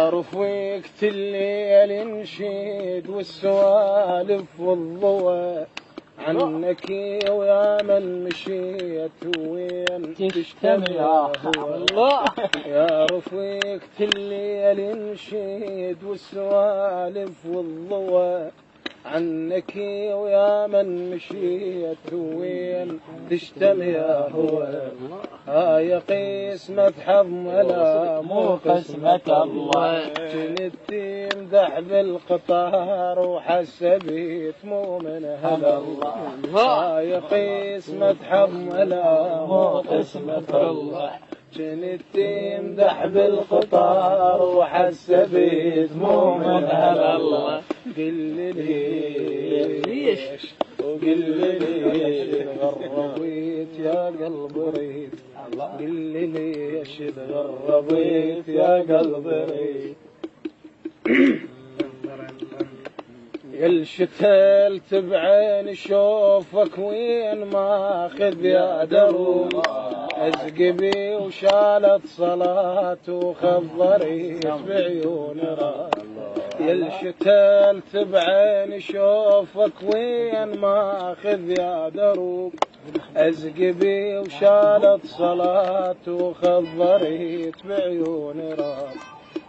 يا رفيقة الليل نشيد والسوالف والضوى عنك ويا من مشيت وين تجتمع الله. يا رفيقة الليل نشيد والسوالف والضوى عنك ويا من مشيت وين تجتمع يا هو. يا قسمة حظ ولا مو قسمة الله. جنت يمدح بالقطار وحسبيت مو من هلا الله. يا قسمة حظ ولا مو قسمة الله. جنت يمدح بالقطار وحسبيت مو من هلا الله. قل لي ليش وقل لي ليش تغربيت يا قلب ريت. قل لي ليش تغربيت يا قلب ريت. يلشتلت بعين شوفك وين ماخذ يا دروب. ازقبي وشالت صلاة وخضريت بعيون راس. يلشتلت بعين شوفك وين ماخذ يا دروب. ازقبي وشالت صلاة وخضريت بعيون راس.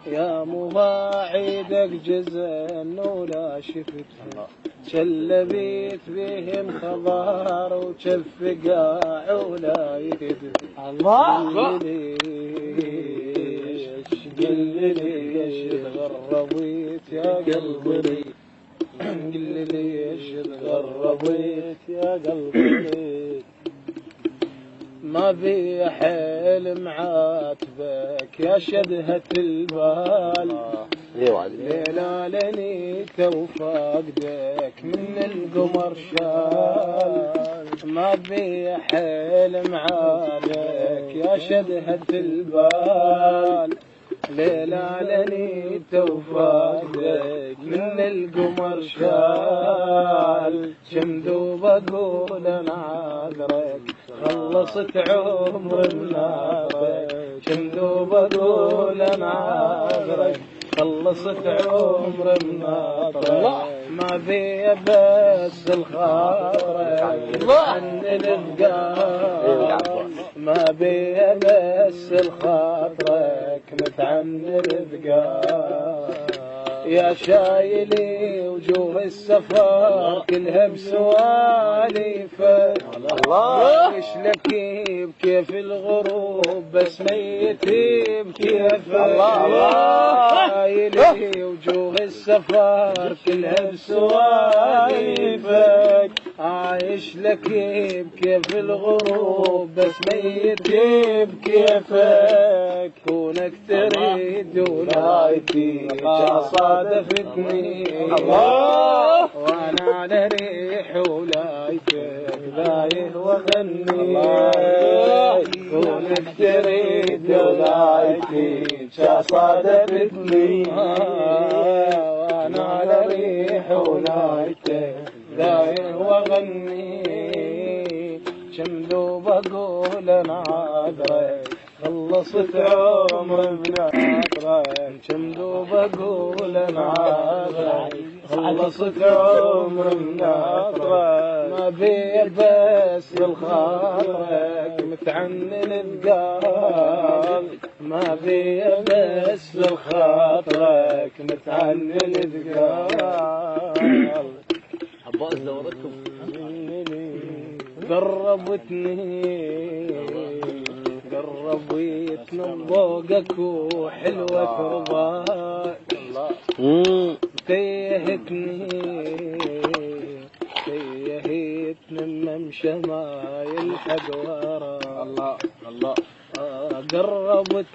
يا مواعيدك جزن ولا شفت شلبيت بهم خضار وشف قاع ولا يهد الله. قل لي ليش تغربيت يا قلبي. قل لي ليش تغربيت يا قلبي. ما بي حيل معاتبك يا شدهة البال. ليلة لنيك وفاقدك من القمر شال. ما بي حيل معاتبك يا شدهة البال. ليلة لنيت وفاقدك من القمر شال. شمدوب اقول انا عذرك خلصت عمر بنابك. شمدوب اقول انا عذرك خلصت عمر بنابك. ما بي بس الخاطرك عن الافقار. ما بي بس الخاطرك متعنر ذقار. يا شايلي وجوه السفر كلها بسواليفك. ايش لك بكيف الغروب بس ميتي بكيفك. شايلي وجوه السفر كلها بسواليفك. عايش لك بكيف الغروب بس ميتي بكيفك. كونك تريد ولايتي صادفتني الله. وانا على ريح ولايتك ذايه وغني. كونك تريد ولايتي صادفتني. وانا على ريح ولايتك ذايه وغني. شمدوب اقول انا عذرك خلصت عمر بناطرك. شمدوب اقول انا عذرك خلصت عمر بناطرك. ما بي بس لخاطرك متعنن بقال. ما بي بس لخاطرك متعنن بقال. عباس دورتكم قربت من ضوقك وحلوة رضاك. تيهتني ممشى ما يلحق وراك. الله الله. قربت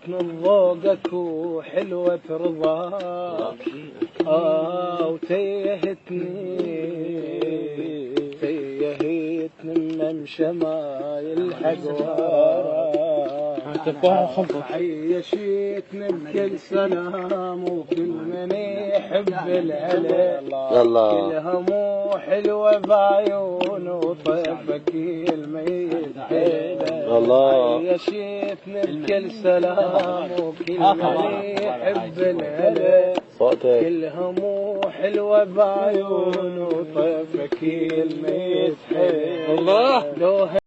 من ضوقك وحلوة رضاك. وتيهتني ممشى ما يلحق وراك. عيشتني بكل سلام وكل من يحب العلي. كلها مو حلوة بعيون وطيفك الميت حيله. الله عيشتنا بكل سلام وكل من يحب الهلا صوتك كل همو حلوة بعيون وطيفك المسحر الله لو